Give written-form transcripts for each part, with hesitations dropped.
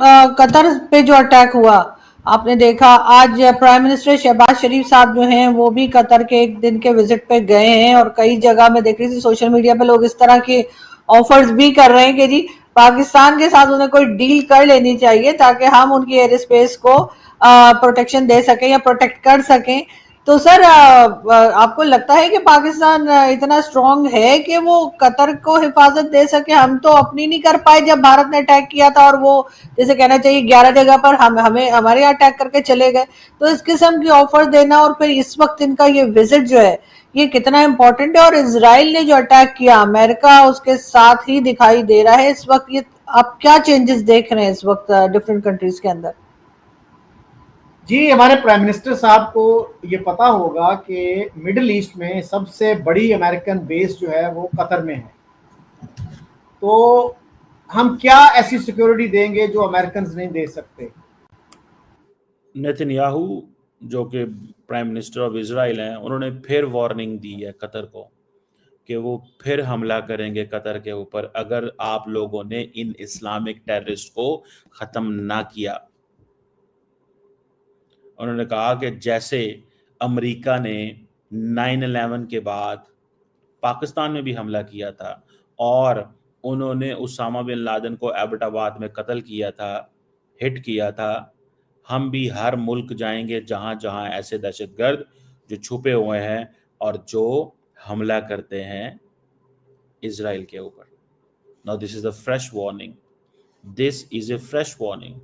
Qatar पे जो attack हुआ, आपने देखा आज प्राइम मिनिस्टर शहबाज शरीफ साहब जो हैं वो भी कतर के एक दिन के विजिट पे गए हैं, और कई जगह में देख रही थी सोशल मीडिया पे लोग इस तरह के ऑफर्स भी कर रहे हैं कि जी पाकिस्तान के साथ उन्हें कोई डील कर लेनी चाहिए ताकि हम उनकी एयर स्पेस को प्रोटेक्शन दे सकें या प्रोटेक्ट कर सकें। तो सर आपको लगता है कि पाकिस्तान इतना स्ट्रांग है कि वो कतर को हिफाजत दे सके? हम तो अपनी नहीं कर पाए जब भारत ने अटैक किया था, और वो जैसे कहना चाहिए 11 जगह पर हमें हमारे यहाँ अटैक करके चले गए। तो इस किस्म की ऑफर देना और फिर इस वक्त इनका ये विजिट जो है ये कितना इंपॉर्टेंट है। और इजराइल ने जो अटैक किया, अमेरिका उसके साथ ही दिखाई दे रहा है इस वक्त। ये आप क्या चेंजेस देख रहे हैं इस वक्त डिफरेंट कंट्रीज के अंदर? जी, हमारे प्राइम मिनिस्टर साहब को ये पता होगा कि मिडिल ईस्ट में सबसे बड़ी अमेरिकन बेस जो है वो कतर में है। तो हम क्या ऐसी सिक्योरिटी देंगे जो अमेरिकन नहीं दे सकते? नेतन्याहू जो कि प्राइम मिनिस्टर ऑफ इजराइल हैं, उन्होंने फिर वार्निंग दी है कतर को कि वो फिर हमला करेंगे कतर के ऊपर अगर आप लोगों ने इन इस्लामिक टेररिस्ट को ख़त्म ना किया। उन्होंने कहा कि जैसे अमेरिका ने 9/11 के बाद पाकिस्तान में भी हमला किया था और उन्होंने उसामा बिन लादेन को एबटाबाद में कत्ल किया था, हिट किया था, हम भी हर मुल्क जाएंगे जहां जहां ऐसे दहशतगर्द जो छुपे हुए हैं और जो हमला करते हैं इजराइल के ऊपर। Now this is a fresh warning, this is a fresh warning.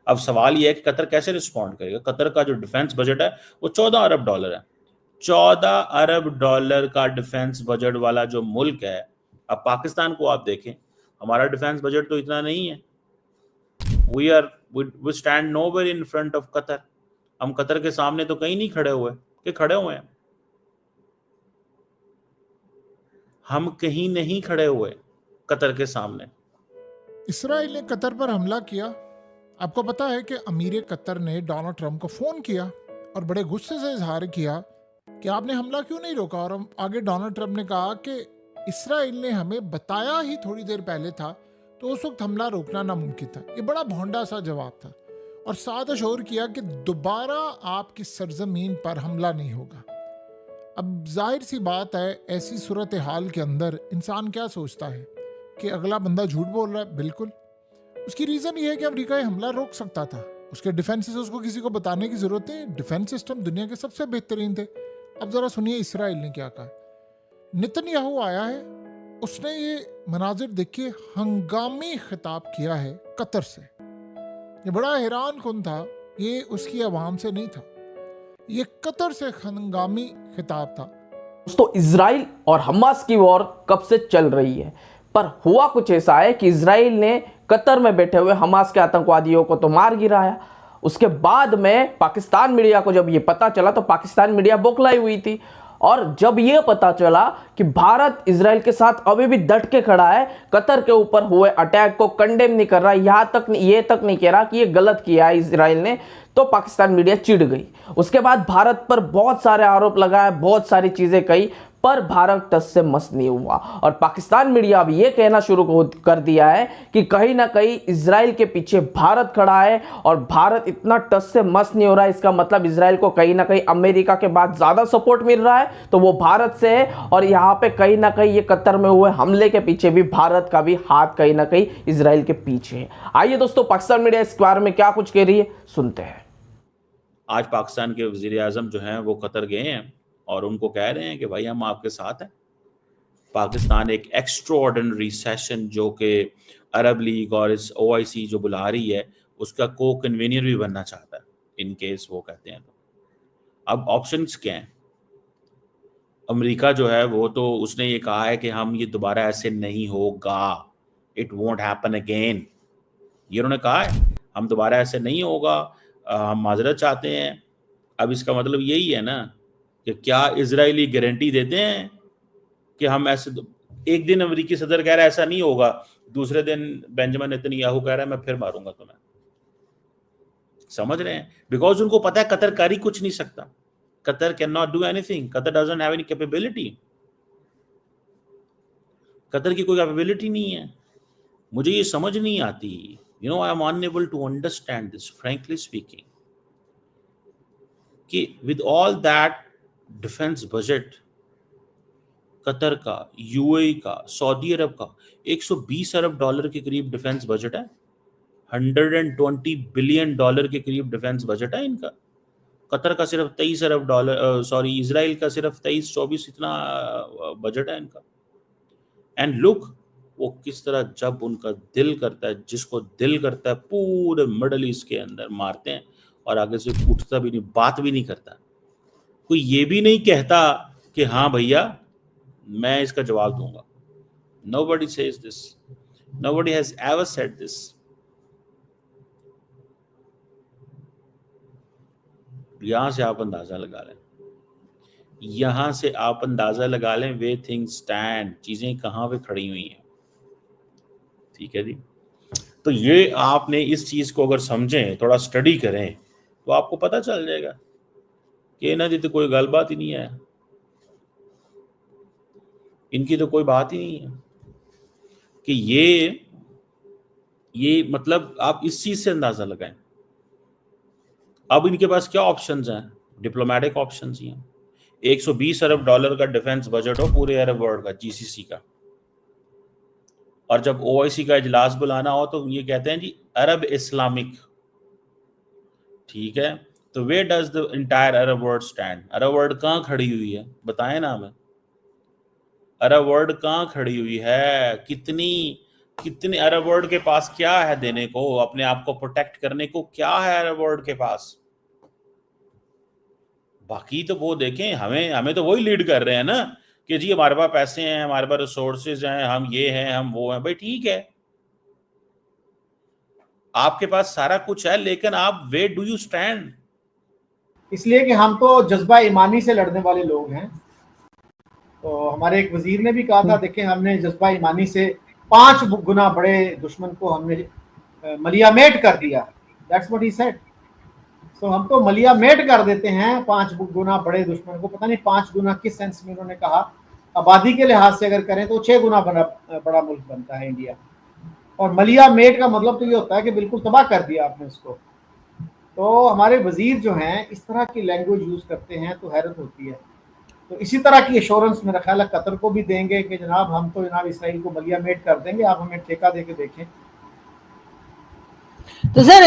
अब सवाल यह है कि कतर कैसे रिस्पॉन्ड करेगा। कतर का जो डिफेंस बजट है वो $14 अरब है। $14 अरब का डिफेंस बजट वाला जो मुल्क है, अब पाकिस्तान को आप देखें, हमारा डिफेंस बजट तो इतना नहीं है। we stand nowhere in front of Qatar. हम कतर के सामने तो कहीं नहीं खड़े हुए कि खड़े हुए हैं, हम कहीं नहीं खड़े हुए कतर के सामने। इसराइल ने कतर पर हमला किया। आपको पता है कि अमीर कतर ने डोनाल्ड ट्रंप को फोन किया और बड़े गुस्से से इजहार किया कि आपने हमला क्यों नहीं रोका। और आगे डोनाल्ड ट्रंप ने कहा कि इसराइल ने हमें बताया ही थोड़ी देर पहले था, तो उस वक्त हमला रोकना नामुमकिन था। ये बड़ा भोंडा सा जवाब था और साथ अशोर किया कि दोबारा आपकी सरजमीन पर हमला नहीं होगा। अब जाहिर सी बात है, ऐसी सूरत हाल के अंदर इंसान क्या सोचता है कि अगला बंदा झूठ बोल रहा है। बिल्कुल, उसकी रीज़न ये है कि अमेरिका ये हमला रोक सकता था। उसके डिफेंस से उसको किसी को बताने की जरूरत नहीं। डिफेंस सिस्टम दुनिया के सबसे बेहतरीन थे। अब जरा सुनिए इसराइल ने क्या कहा। नेतन्याहू आया है, उसने ये मनाजिर देखिए, हंगामी खिताब किया है कतर से। ये बड़ा हैरान कुन था, ये उसकी आवाम से नहीं था, ये कतर से हंगामी खिताब था। तो इजराइल और हमास की वॉर कब से चल रही है, पर हुआ कुछ ऐसा है कि इजराइल ने कतर में बैठे हुए हमास के आतंकवादियों को तो मार गिराया। उसके बाद में पाकिस्तान मीडिया को जब ये पता चला तो पाकिस्तान मीडिया बौखलाई हुई थी। और जब ये पता चला कि भारत इजराइल के साथ अभी भी डट के खड़ा है, कतर के ऊपर हुए अटैक को कंडेम नहीं कर रहा, यहाँ तक ये तक नहीं कह रहा कि ये गलत किया है इजराइल ने, तो पाकिस्तान मीडिया चिढ़ गई। उसके बाद भारत पर बहुत सारे आरोप लगाए, बहुत सारी चीजें कही, पर भारत टस से मस नहीं हुआ। और पाकिस्तान मीडिया अब यह कहना शुरू कर दिया है कि कहीं ना कहीं इजराइल के पीछे भारत खड़ा है और भारत इतना टस से मस नहीं हो रहा है। इसका मतलब इजराइल को कहीं ना कहीं अमेरिका के बाद ज्यादा सपोर्ट मिल रहा है, तो वो भारत से है। और यहाँ पे कहीं ना कहीं ये कतर में हुए हमले के पीछे भी भारत का भी हाथ कहीं ना कहीं इजराइल के पीछे है। आइए दोस्तों, पाकिस्तान मीडिया इस बारे में क्या कुछ कह रही है, सुनते हैं। आज पाकिस्तान के वजीर आजम जो हैं वो कतर गए हैं और उनको कह रहे हैं कि भाई हम आपके साथ हैं। पाकिस्तान एक एक्स्ट्राऑर्डिनरी सेशन जो कि अरब लीग और इस OIC जो बुला रही है उसका को कन्वीनियर भी बनना चाहता है, इन केस वो कहते हैं। तो अब ऑप्शंस क्या हैं? अमेरिका जो है वो तो उसने ये कहा है कि हम ये दोबारा ऐसे नहीं होगा, इट वोंट हैपन अगेन। ये उन्होंने कहा है हम दोबारा ऐसे नहीं होगा, हम माजरत चाहते हैं। अब इसका मतलब यही है ना कि क्या इजरायली गारंटी देते हैं कि हम ऐसे, एक दिन अमेरिकी सदर कह रहा है ऐसा नहीं होगा, दूसरे दिन बेंजामिन नेतन्याहू कह रहा है मैं फिर मारूंगा तुम्हें। समझ रहे हैं? बिकॉज उनको पता है कतर कर ही कुछ नहीं सकता। Qatar can not do anything, Qatar doesn't have any capability. Qatar की कोई कैपेबिलिटी नहीं है। मुझे ये समझ नहीं आती I am unable to understand this, frankly speaking. कि with all that defence budget Qatar का, यूएई का, सऊदी अरब का 120 अरब डॉलर के करीब डिफेंस बजट है, 120 बिलियन डॉलर के करीब डिफेंस बजट है इनका। कतर का सिर्फ 23 अरब डॉलर, सॉरी इजराइल का सिर्फ 23-24 इतना बजट है इनका। एंड लुक वो किस तरह जब उनका दिल करता है, जिसको दिल करता है पूरे मिडल ईस्ट के अंदर मारते हैं और आगे से उठता भी नहीं, बात भी नहीं करता। कोई ये भी नहीं कहता कि हाँ भैया मैं इसका जवाब दूंगा। Nobody says this. Nobody has ever said this. यहां से आप अंदाजा लगा लें, यहां से आप अंदाजा लगा लें वे थिंग्स स्टैंड, चीजें कहां पे खड़ी हुई हैं। ठीक है जी। तो ये आपने इस चीज को अगर समझें, थोड़ा स्टडी करें, तो आपको पता चल जाएगा कि इन्हों की तो कोई गलबात ही नहीं है, इनकी तो कोई बात ही नहीं है कि ये मतलब आप इस चीज से अंदाजा लगाएं। अब इनके पास क्या ऑप्शंस हैं? डिप्लोमेटिक ऑप्शंस ही हैं। 120 अरब डॉलर का डिफेंस बजट हो पूरे अरब वर्ल्ड का, जीसीसी का, और जब ओआईसी का इजलास बुलाना हो तो ये कहते हैं जी अरब इस्लामिक। ठीक है, तो where does the entire Arab world stand? Arab world कहाँ खड़ी हुई है, बताएं ना हमें। अरब वर्ल्ड कहाँ खड़ी हुई है? कितने अरब वर्ल्ड के पास क्या है देने को, अपने आप को प्रोटेक्ट करने को क्या है अरब वर्ल्ड के पास? बाकी तो वो देखें, हमें तो वही लीड कर रहे हैं ना कि जी हमारे पास पैसे हैं, हमारे पास रिसोर्सेज हैं, हम ये हैं, हम वो हैं। भाई ठीक है, आपके पास सारा कुछ है, लेकिन आप वेयर डू यू स्टैंड? इसलिए कि हम तो जज्बा ईमानी से लड़ने वाले लोग हैं। तो हमारे एक वजीर ने भी कहा था, देखें हमने जज्बा ईमानी से 5 गुना बड़े दुश्मन को हमने मलियामेट कर दिया। That's what he said. So हम तो मलियामेट कर देते हैं 5 गुना बड़े दुश्मन को। पता नहीं 5 गुना किस सेंस में उन्होंने कहा। आबादी के लिहाज से अगर करें तो 6 गुना बड़ा मुल्क बनता है इंडिया। और मलियामेट का मतलब तो ये होता है कि बिल्कुल तबाह कर दिया आपने उसको। तो हमारे वजीर जो हैं इस तरह की लैंग्वेज यूज करते हैं तो हैरत होती है। तो इसी तरह की एश्योरेंस मेरा ख्याल है कतर को भी देंगे कि जनाब हम तो जनाब इसराइल को मलियामेट कर देंगे, आप हमें ठेका देके देखें। तो सर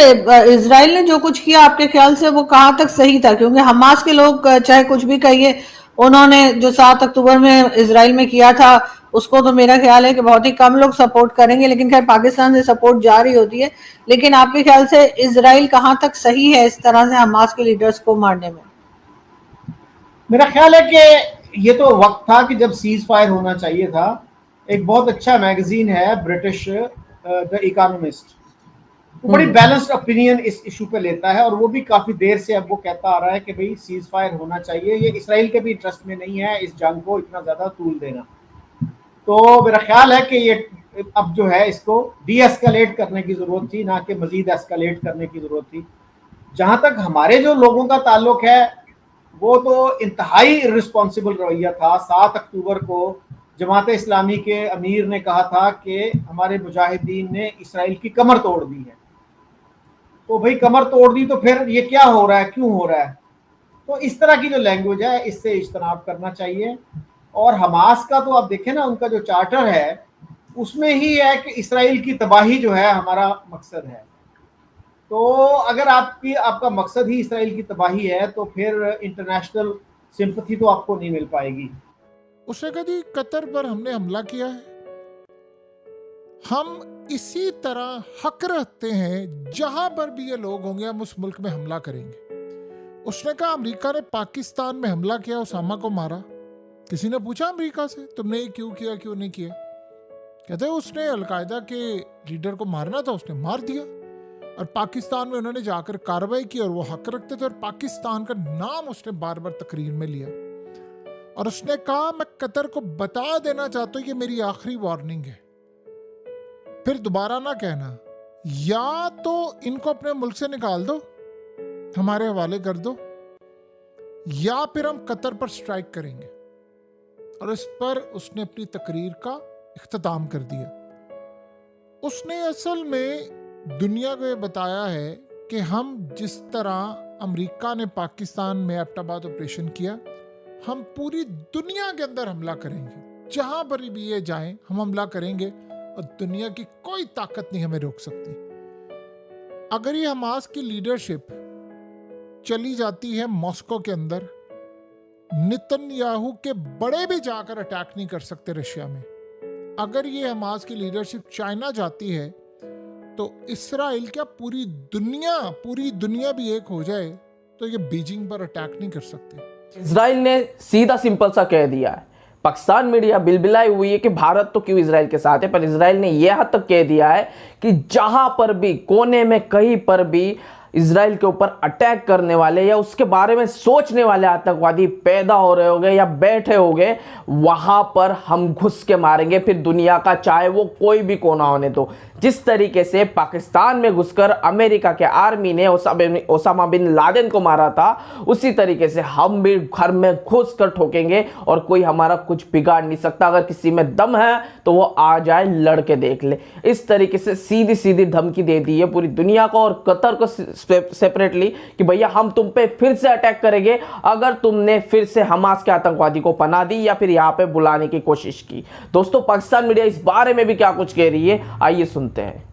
इजराइल ने जो कुछ किया आपके ख्याल से वो कहाँ तक सही था? क्योंकि हमास के लोग चाहे कुछ भी कहिए, उन्होंने जो 7 अक्टूबर में इजराइल में किया था उसको तो मेरा ख्याल है कि बहुत ही कम लोग सपोर्ट करेंगे, लेकिन खैर पाकिस्तान से सपोर्ट जारी होती है। लेकिन आपके ख्याल से इजराइल कहाँ तक सही है इस तरह से हमास के लीडर्स को मारने में? मेरा ख्याल है कि ये तो वक्त था कि जब सीज फायर होना चाहिए था। एक बहुत अच्छा मैगजीन है ब्रिटिश, द इकोनॉमिस्ट, वो बड़ी बैलेंस्ड ओपिनियन इस इशू पे लेता है और वो भी काफी देर से अब वो कहता आ रहा है कि भाई सीज फायर होना चाहिए। ये इसराइल के भी इंटरेस्ट में नहीं है इस जंग को इतना ज्यादा तूल देना। तो मेरा ख्याल है कि ये अब जो है इसको डी एस्केलेट करने की जरूरत थी, ना कि मजीद एस्केलेट करने की जरूरत थी। जहां तक हमारे जो लोगों का ताल्लुक है वो तो इंतहाई रिस्पॉन्सिबल रवैया था। 7 अक्टूबर को जमात इस्लामी के अमीर ने कहा था कि हमारे मुजाहिदीन ने इसराइल की कमर तोड़ दी है। तो भाई कमर तोड़ दी तो फिर ये क्या हो रहा है, क्यों हो रहा है? तो इस तरह की जो लैंग्वेज है इससे इज्तनाब करना चाहिए। और हमास का तो आप देखें ना, उनका जो चार्टर है उसमें ही है कि इसराइल की तबाही जो है हमारा मकसद है। तो अगर आपका मकसद ही इसराइल की तबाही है तो फिर इंटरनेशनल सिंपैथी तो आपको नहीं मिल पाएगी। उसने कभी कतर पर हमने हमला किया है? हम इसी तरह हक रखते हैं जहां पर भी ये लोग होंगे हम उस मुल्क में हमला करेंगे। उसने कहा अमेरिका ने पाकिस्तान में हमला किया, उसामा को मारा। किसी ने पूछा अमेरिका से तुमने ये क्यों किया, क्यों नहीं किया? कहते उसने अलकायदा के लीडर को मारना था, उसने मार दिया। और पाकिस्तान में उन्होंने जाकर कार्रवाई की और वो हक रखते थे और पाकिस्तान का नाम उसने बार बार तकरीर में लिया। और उसने कहा मैं कतर को बता देना चाहता हूं ये मेरी आखिरी वार्निंग है, फिर दोबारा ना कहना, या तो इनको अपने मुल्क से निकाल दो, हमारे हवाले कर दो, या फिर हम कतर पर स्ट्राइक करेंगे। और इस पर उसने अपनी तकरीर का इख्तिताम कर दिया। उसने असल में दुनिया को ये बताया है कि हम जिस तरह अमेरिका ने पाकिस्तान में एबटाबाद ऑपरेशन किया, हम पूरी दुनिया के अंदर हमला करेंगे। जहां पर भी ये जाएं हम हमला करेंगे और दुनिया की कोई ताकत नहीं हमें रोक सकती। अगर ये हमास की लीडरशिप चली जाती है मॉस्को के अंदर, नेतन्याहू के बड़े भी जाकर अटैक नहीं कर सकते रशिया में। अगर ये हमास की लीडरशिप चाइना जाती है तो इसराइल क्या पूरी दुनिया भी एक हो जाए तो ये बीजिंग पर अटैक नहीं कर सकते। इसराइल ने सीधा सिंपल सा कह दिया है। पाकिस्तान मीडिया बिलबिलाई हुई है कि भारत तो क्यों इसराइल के साथ है, पर इसराइल ने यह हद तक कह दिया है कि जहां पर भी कोने में कहीं पर भी इसराइल के ऊपर अटैक करने वाले या उसके बारे में सोचने वाले आतंकवादी पैदा हो रहे होंगे या बैठे होंगे, वहां पर हम घुस के मारेंगे, फिर दुनिया का चाहे वो कोई भी कोना होने दो। जिस तरीके से पाकिस्तान में घुसकर अमेरिका के आर्मी ने ओसामा बिन लादेन को मारा था, उसी तरीके से हम भी घर में घुस कर ठोकेंगे और कोई हमारा कुछ बिगाड़ नहीं सकता। अगर किसी में दम है तो वो आ जाए, लड़के देख ले। इस तरीके से सीधी सीधी धमकी दे दी है पूरी दुनिया को और कतर को सेपरेटली कि भैया हम तुम पे फिर से अटैक करेंगे अगर तुमने फिर से हमास के आतंकवादी को पनाह दी या फिर यहां पे बुलाने की कोशिश की। दोस्तों, पाकिस्तान मीडिया इस बारे में भी क्या कुछ कह रही है, आइए सुनते हैं।